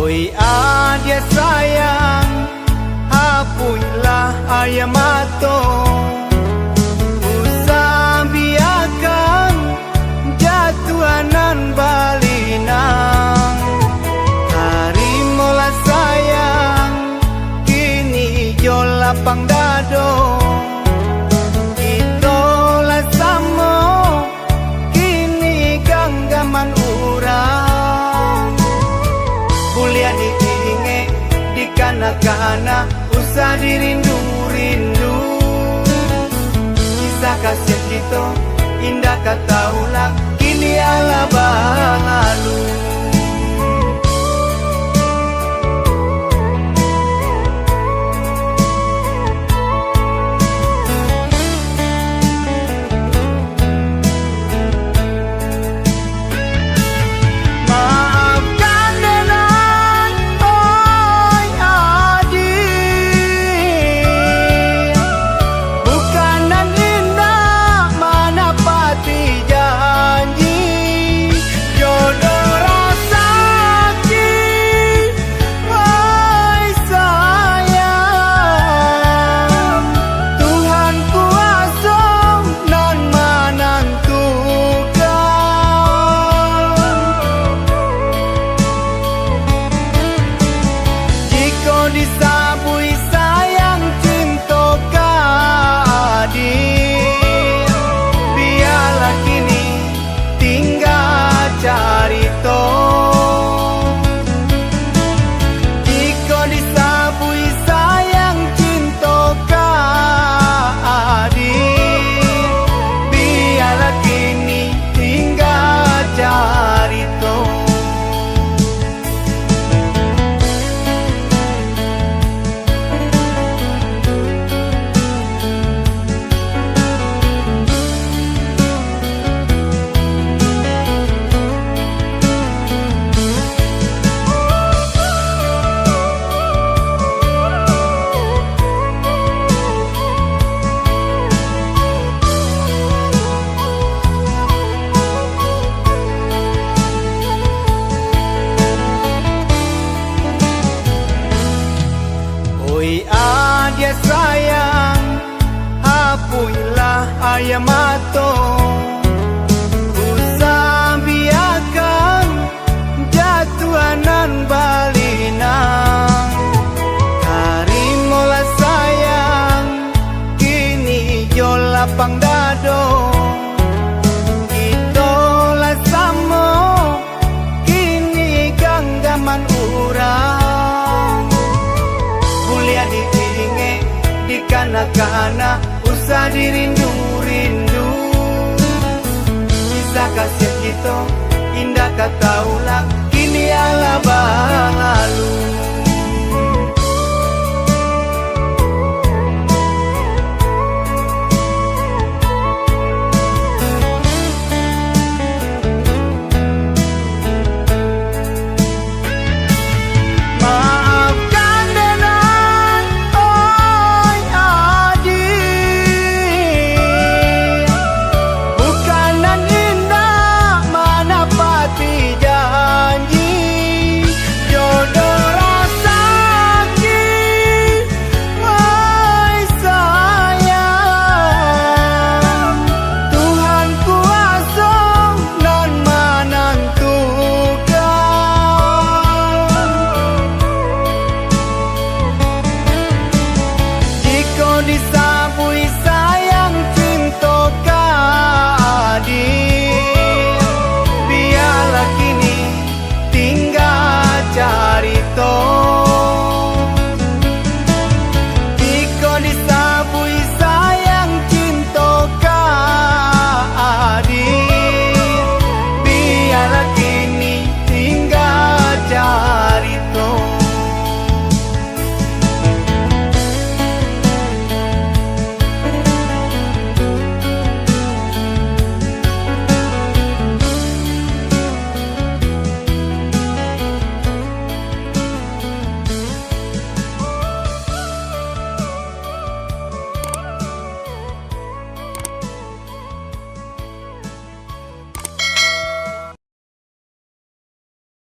Oi adia sayang, hapuilah ayam mato. Usah biarkan jatuhanan balinang. Harimola sayang, kini jo lapang dado. Itolah samo, kini ganggaman urang. Kuliah diinge di kana-kana, usah dirindu-rindu. Kisah kasih kita indah kata ulang, kini ala bahalu. Disabui sayang cinta kadir, biarlah kini tinggal carito. Jika disabui sayang cinta kadir, biarlah kini tinggal carito. Oi adia sayang, hapuilah ayam mato. Usah biarkan jatuhanan balinang. Harimola sayang, kini jo lapang dado. Itolah samo, kini ganggaman urang. Kuliah diinge di kana-kana, usah dirindu-rindu. Kisah kasih kita indah kata ulang, kini ala bahalu.